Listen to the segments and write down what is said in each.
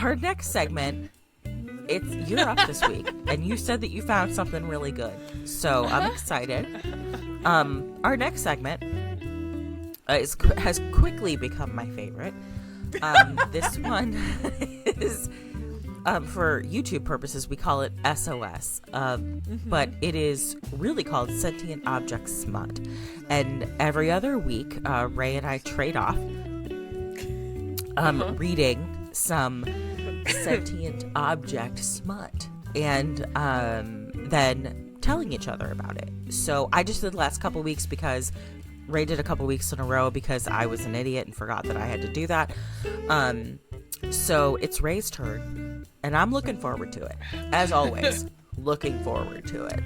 our next segment, you're up this week, and you said that you found something really good, so I'm excited. Our next segment has quickly become my favorite. This one is, for YouTube purposes, we call it S.O.S, but it is really called Sentient Object Sm. And every other week, Ray and I trade off reading some sentient object smut and then telling each other about it. So I just did the last couple weeks because Ray did a couple weeks in a row because I was an idiot and forgot that I had to do that. So it's Ray's turn, and I'm looking forward to it. As always, looking forward to it.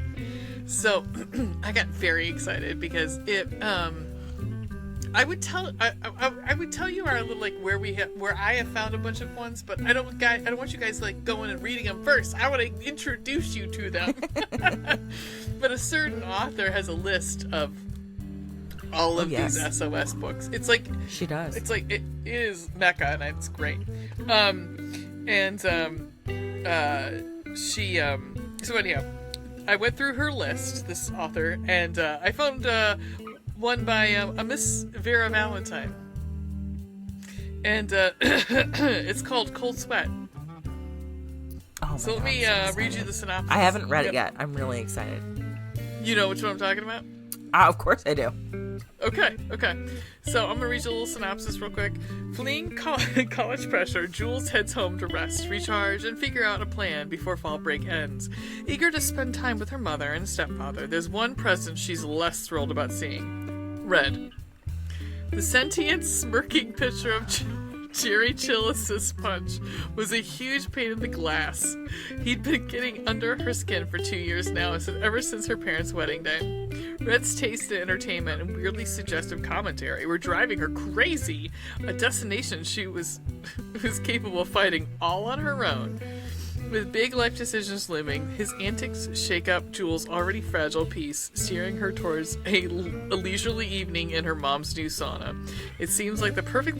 So I got very excited because I would tell you our little where I have found a bunch of ones, but I don't want you guys going and reading them first. I want to introduce you to them. But a certain author has a list of all of these SOS books. It's like she does. It's like it is Mecca, and it's great. So anyhow, I went through her list, this author, and I found one by a Miss Vera Valentine, and it's called Cold Sweat. Oh, so let me read you the synopsis. I haven't read it yet. I'm really excited. You know which one I'm talking about? Of course I do. Okay. So I'm going to read you a little synopsis real quick. Fleeing college pressure, Jules heads home to rest, recharge, and figure out a plan before fall break ends. Eager to spend time with her mother and stepfather, there's one presence she's less thrilled about seeing. Red. The sentient, smirking picture of Jerry Chillis's punch was a huge pain in the glass. He'd been getting under her skin for 2 years now, ever since her parents' wedding day. Red's taste in entertainment and weirdly suggestive commentary were driving her crazy, a destination she was capable of fighting all on her own. With big life decisions looming, his antics shake up Jules' already fragile peace, steering her towards a leisurely evening in her mom's new sauna. It seems like the perfect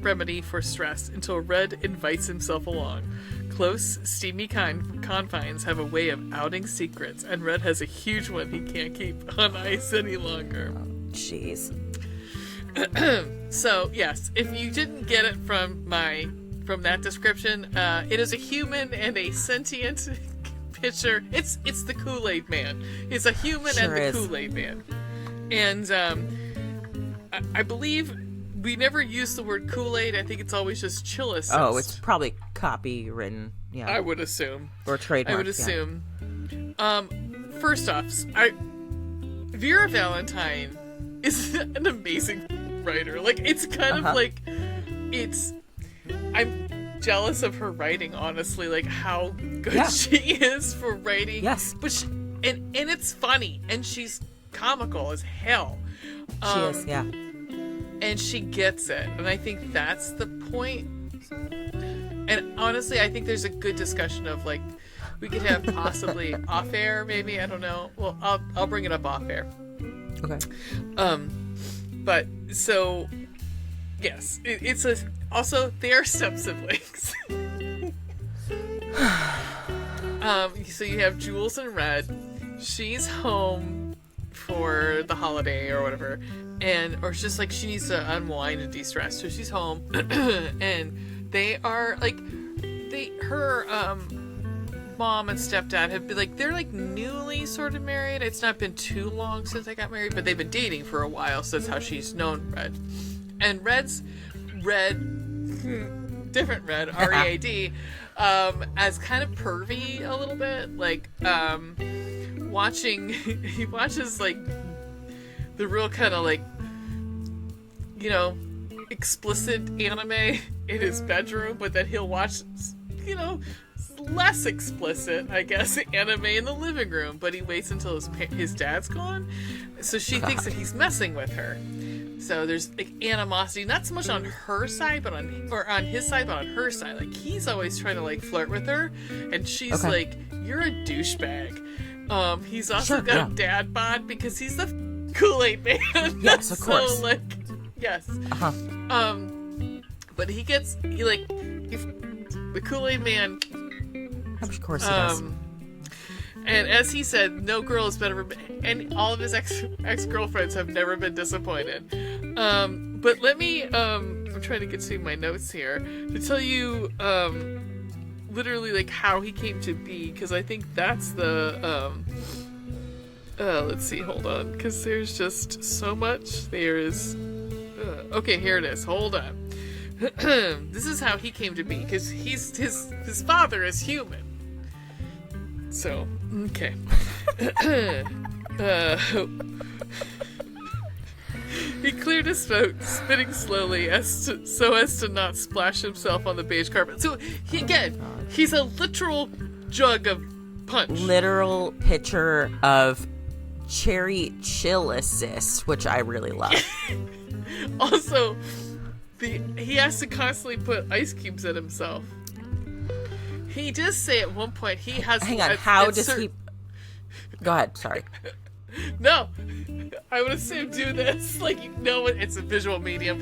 remedy for stress until Red invites himself along. Close, steamy confines have a way of outing secrets, and Red has a huge one he can't keep on ice any longer. Jeez. So, yes, if you didn't get it from that description, it is a human and a sentient picture. It's the Kool-Aid Man. It's a human and the Kool-Aid Man. And I believe we never use the word Kool-Aid. I think it's always just Chillis. Oh, it's probably copywritten. Yeah, I would assume. Or trademarked. I would assume. Yeah. First off, Vera Valentine is an amazing writer. It's kind of like I'm jealous of her writing, honestly, how good she is for writing. Yes. But and it's funny, and she's comical as hell. She is, yeah. And she gets it, and I think that's the point. And honestly, I think there's a good discussion of we could have possibly off air, maybe, I don't know. Well, I'll bring it up off air. Okay. But so yes, it's also they are step siblings. So you have Jules and Red. She's home for the holiday or whatever, or it's just she needs to unwind and de-stress. So she's home, and they are her mom and stepdad have been they're newly sort of married. It's not been too long since they got married, but they've been dating for a while, so that's how she's known Red. And different Red, R-E-A-D, as kind of pervy a little bit, he watches the real kind of explicit anime in his bedroom, but then he'll watch less explicit, I guess, anime in the living room, but he waits until his dad's gone, so she thinks that he's messing with her. So there's animosity, not so much on her side, but on his side, but on her side. He's always trying to flirt with her, and she's you're a douchebag. He's also got a dad bod because he's the Kool-Aid Man. Yes, of course. Yes. Uh-huh. But he the Kool-Aid Man. Of course he does. And as he said, no girl has ever been, and all of his ex-girlfriends have never been disappointed. But let me, I'm trying to get to my notes here to tell you, literally, like, how he came to be, because I think that's the, let's see, hold on, because there's just so much. There is, okay, here it is, hold on. This is how he came to be, because his father is human. So, okay. He cleared his throat, spitting slowly so as to not splash himself on the beige carpet. So, he's a literal jug of punch. Literal picture of cherry chillicis, which I really love. Also, he has to constantly put ice cubes in himself. He does say at one point he has... Hang on, how does he... Go ahead, sorry. No, I would assume do this. Like, you know, it's a visual medium.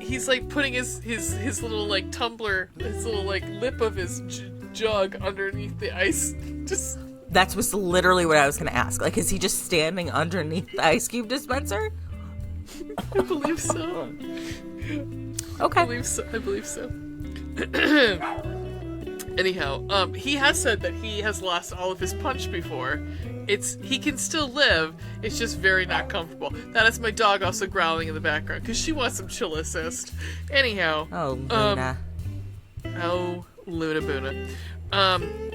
He's like putting his little like tumbler, his little like lip of his jug underneath the ice. Just... That was literally what I was going to ask. Like, is he just standing underneath the ice cube dispenser? I believe so. Okay. I believe so. Anyhow, he has said that he has lost all of his punch before. He can still live, it's just very not comfortable. That is my dog also growling in the background, because she wants some chill assist. Anyhow. Oh, Luna. Luna Boona.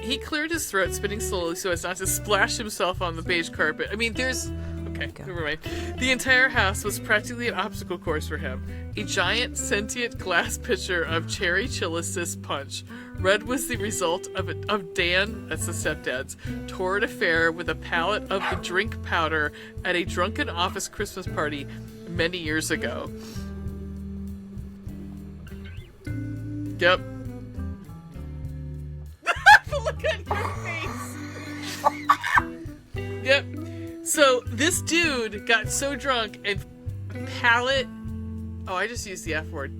He cleared his throat, spitting slowly so as not to splash himself on the beige carpet. I mean, okay, never mind. The entire house was practically an obstacle course for him. A giant sentient glass pitcher of cherry chillicis punch. Red was the result of Dan, that's the stepdad's, torrid affair with a pallet of the drink powder at a drunken office Christmas party many years ago. Yep. Look at your face! Yep. So, this dude got so drunk and pallet... Oh, I just used the F word.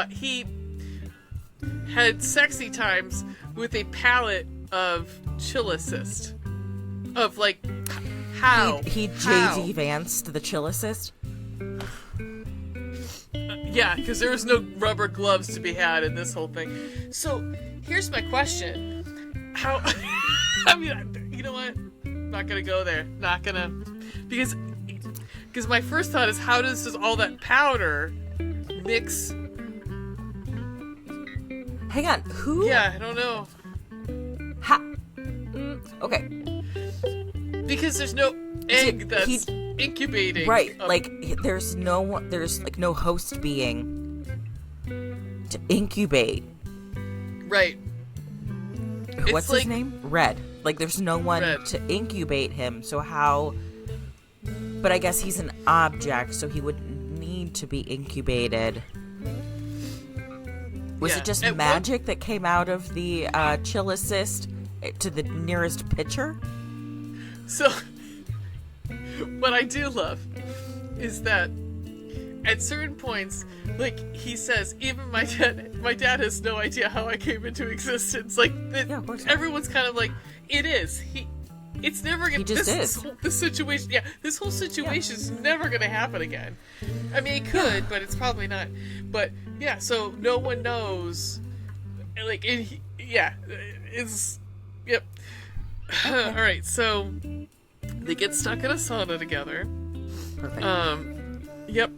He had sexy times with a pallet of chillicist. Of, like, how? He J.D. Vanced the chillicist? Yeah, because there was no rubber gloves to be had in this whole thing. So, here's my question. How... I mean, you know what? Not gonna go there. Not gonna... Because my first thought is, how does all that powder mix... Hang on, who? Yeah, I don't know. Okay. Because there's no egg that's incubating. Right, like, there's like no host being to incubate. Right. What's his name? Red. Like, there's no one to incubate him, so how... But I guess he's an object, so he would need to be incubated. Was it just magic that came out of the chillicist to the nearest pitcher? So, what I do love is that at certain points, like, he says, even my dad has no idea how I came into existence. Like, of course everyone's kind of like, it is. It's never gonna. He just is. This situation, this whole situation is never gonna happen again. I mean, it could, but it's probably not. But yeah, so no one knows. Like, it's yep. All right, so they get stuck in a sauna together. Perfect. Yep.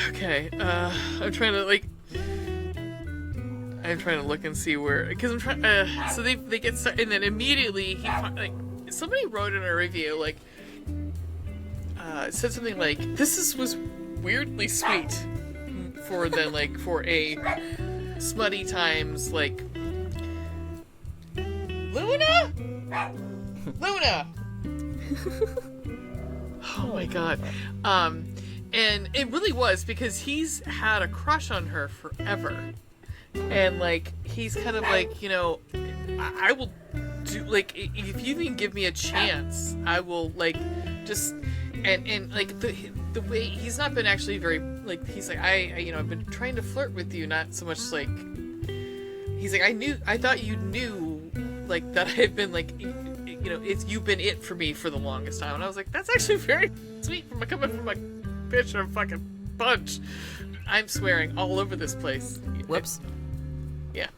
Okay. I'm trying to look and see where, because I'm trying. So they get stuck, and then immediately somebody wrote in a review it said something like, "This was weirdly sweet for a smutty times like Luna." Oh my god. And it really was, because he's had a crush on her forever. And, like, he's kind of like, you know, I will do, like, if you can give me a chance, I will, like, just, and like the way he's not been actually very like, he's like, I've been trying to flirt with you, not so much like, he's like, I thought you knew like that I've been like, you've been it for me for the longest time. And I was like, that's actually very sweet coming from a bitch or a fucking bunch. I'm swearing all over this place. Whoops. Yeah.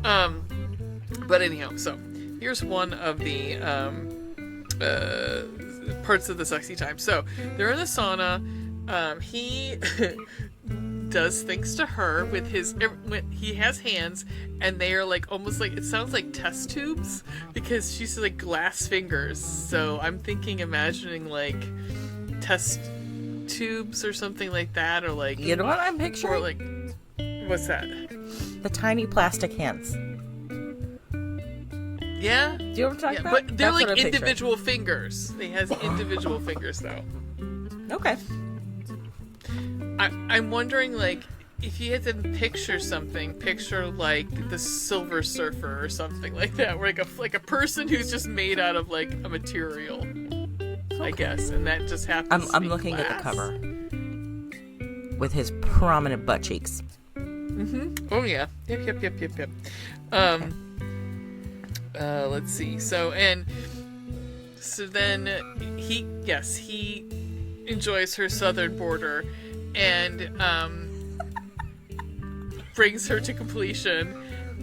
But anyhow, so here's one of the parts of the sexy time. So they're in the sauna. He does things to her with his, he has hands, and they are like almost like, it sounds like test tubes because she's like glass fingers. So I'm imagining like test tubes or something like that, or like, you know what I'm picturing? Or like, what's that? The tiny plastic hands. Yeah. Do you know what I'm talking about? But they're That's like individual fingers. They has individual fingers though. Okay. I'm wondering, like, if you had to picture something, picture like the Silver Surfer or something like that, where like a person who's just made out of like a material, I guess, and that just happens. I'm looking at the cover with his prominent butt cheeks. Mm-hmm. Oh yeah. Yep. Let's see. So then he enjoys her southern border and brings her to completion,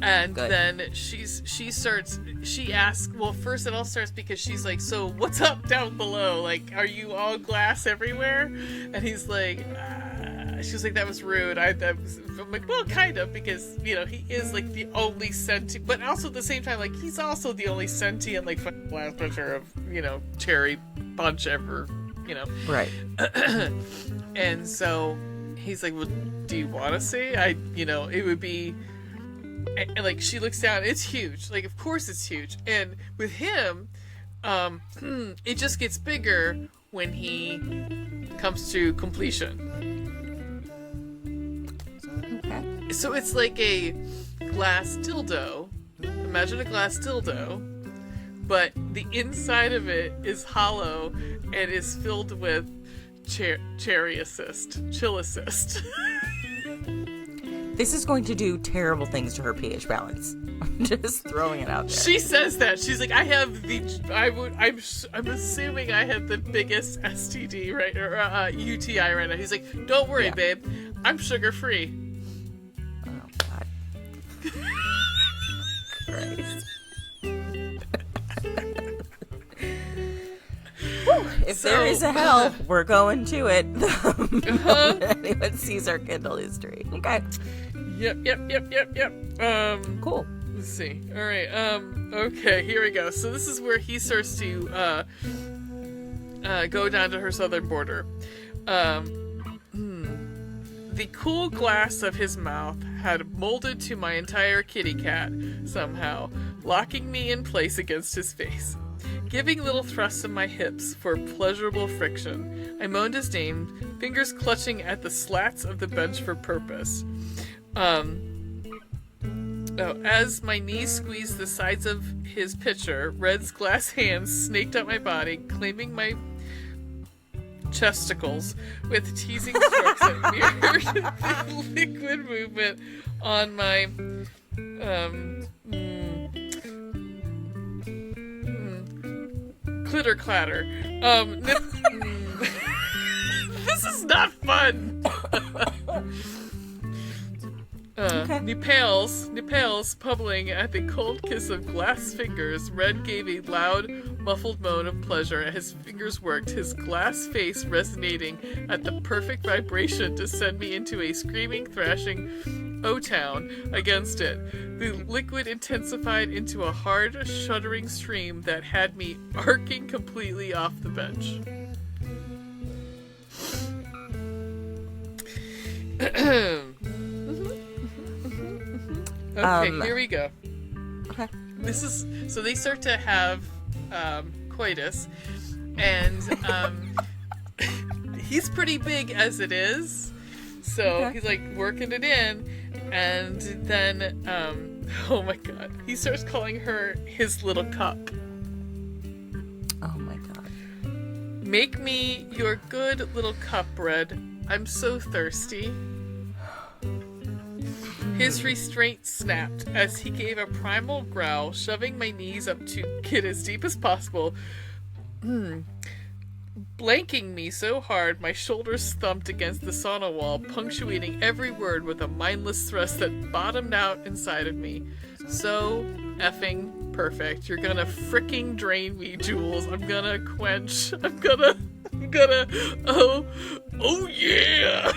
and Good. then she asks, well, first it all starts because she's like, so what's up down below, like, are you all glass everywhere? And he's like, she's like, that was rude. I'm like, well, kind of, because he is like the only sentient, but also at the same time, like, he's also the only sentient like fucking glass pitcher of cherry punch ever. Right. And so he's like, well, do you want to see? It would be, and like, she looks down, it's huge. Like, of course it's huge. And with him, it just gets bigger when he comes to completion. Okay. So it's like a glass dildo. Imagine a glass dildo, but the inside of it is hollow and is filled with chill assist. This is going to do terrible things to her pH balance. I'm just throwing it out there. She says that. She's like, I'm assuming I have the biggest STD right, or UTI right now. He's like, don't worry, babe. I'm sugar free. Oh God. Christ. If there is a hell, we're going to it. Anyone sees our Kindle history. Okay. Yep. Cool. Let's see. All right. Okay, here we go. So this is where he starts to go down to her southern border. The cool glass of his mouth had molded to my entire kitty cat somehow, locking me in place against his face. Giving little thrusts in my hips for pleasurable friction. I moaned his name, fingers clutching at the slats of the bench for purpose. As my knees squeezed the sides of his pitcher, Red's glass hands snaked up my body, claiming my chesticles with teasing strokes that mirrored the liquid movement on my clitter clatter. This is not fun. Okay. Nepals pummeling at the cold kiss of glass fingers. Red gave a loud, muffled moan of pleasure as his fingers worked, his glass face resonating at the perfect vibration to send me into a screaming, thrashing O-town against it. The liquid intensified into a hard, shuddering stream that had me arcing completely off the bench. Okay, here we go. Okay. This is, so they start to have coitus, and he's pretty big as it is, so he's like working it in, and then oh my god, he starts calling her his little cup. Oh my god. Make me your good little cup bread. I'm so thirsty. His restraint snapped as he gave a primal growl, shoving my knees up to get as deep as possible. Blanking me so hard, my shoulders thumped against the sauna wall, punctuating every word with a mindless thrust that bottomed out inside of me. So effing perfect. You're gonna fricking drain me, Jules. I'm gonna quench. I'm gonna, oh yeah!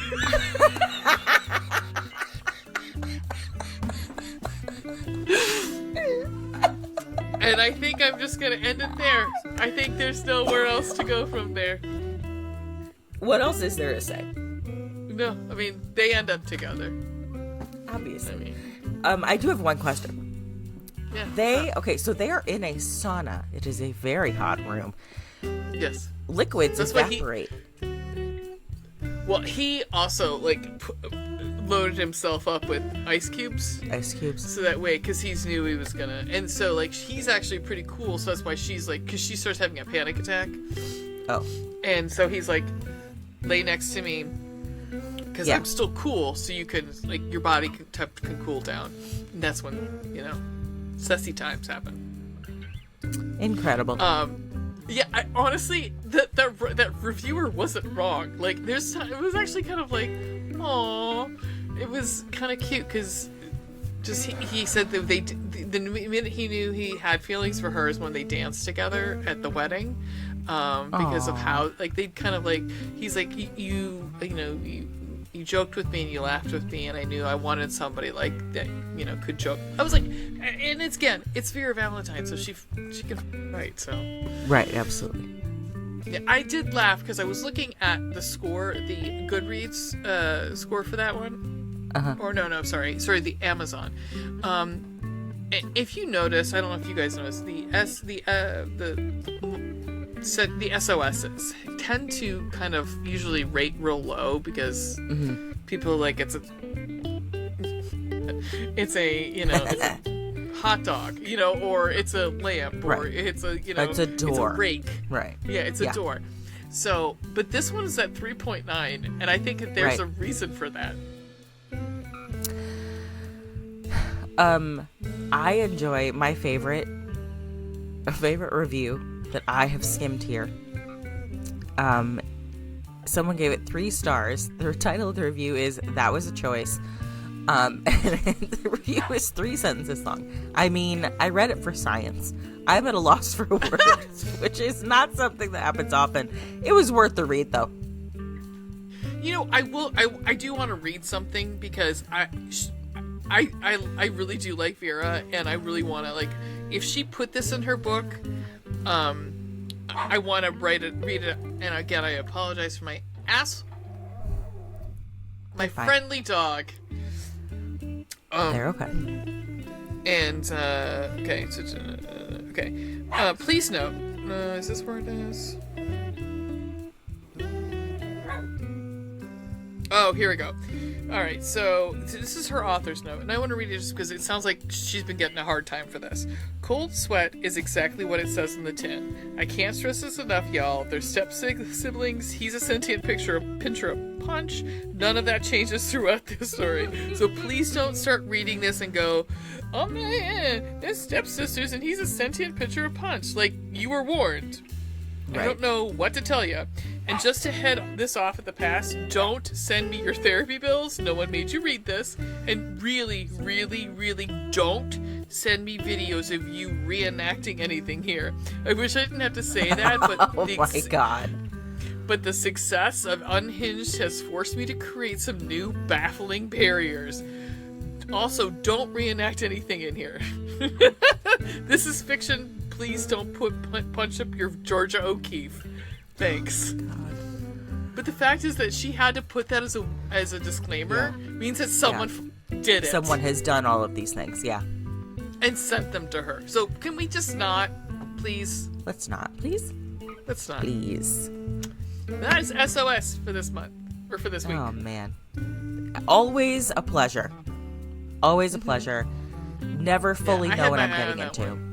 And I think I'm just gonna end it there. I think there's nowhere else to go from there. What else is there to say? No, I mean, they end up together. Obviously. I do have one question. Yeah. Okay, so they are in a sauna. It is a very hot room. Yes. Liquids evaporate. Well, he also, loaded himself up with ice cubes. Ice cubes. So that way, because he knew he was gonna. And so, he's actually pretty cool, so that's why she's, because she starts having a panic attack. Oh. And so he's, lay next to me, because I'm still cool, so you can, your body can cool down. And that's when, sussy times happen. Incredible. Yeah, honestly, that reviewer wasn't wrong. It was actually kind of aww. It was kind of cute because just he said that the minute he knew he had feelings for her is when they danced together at the wedding, because of how they kind of he's you joked with me and you laughed with me and I knew I wanted somebody that could joke. I was and it's Vera Valentine, so she can write, so right, absolutely. Yeah, I did laugh because I was looking at the score, the Goodreads score for that one. Or no, sorry, the Amazon. If you notice, I don't know if you guys noticed, the S.O.S's tend to kind of usually rate real low because people it's a hot dog, or it's a lamp, or it's a it's a door, it's a rake, right? Yeah, it's a door. So, but this one is at 3.9, and I think that there's a reason for that. I enjoy my favorite review that I have skimmed here. Someone gave it 3 stars. The title of the review is "That Was a Choice." And the review is 3 sentences long. I mean, I read it for science. I'm at a loss for words, which is not something that happens often. It was worth the read, though. I do want to read something because I really do like Vera, and I really want to if she put this in her book, I want to read it. And again, I apologize for my friendly dog. They're okay. And okay, please note. Is this where it is? Oh, here we go. All right, so this is her author's note, and I want to read it just because it sounds like she's been getting a hard time for this. Cold sweat is exactly what it says in the tin. I can't stress this enough, y'all. They're step-siblings. He's a sentient pincher of punch. None of that changes throughout this story. So please don't start reading this and go, oh man, they're stepsisters and he's a sentient pincher of punch. You were warned. Right. I don't know what to tell you. And just to head this off at the pass, don't send me your therapy bills. No one made you read this. And really, really, really don't send me videos of you reenacting anything here. I wish I didn't have to say that, but oh my God. But the success of Unhinged has forced me to create some new baffling barriers. Also, don't reenact anything in here. This is fiction. Please don't punch up your Georgia O'Keeffe. Thanks. God. But the fact is that she had to put that as a disclaimer means that someone did it. Someone has done all of these things, and sent them to her. So can we just not, please? Let's not, please. Let's not, please. That is S.O.S. for this month or for this week. Oh man, always a pleasure. Always a pleasure. Never fully know what I'm getting into.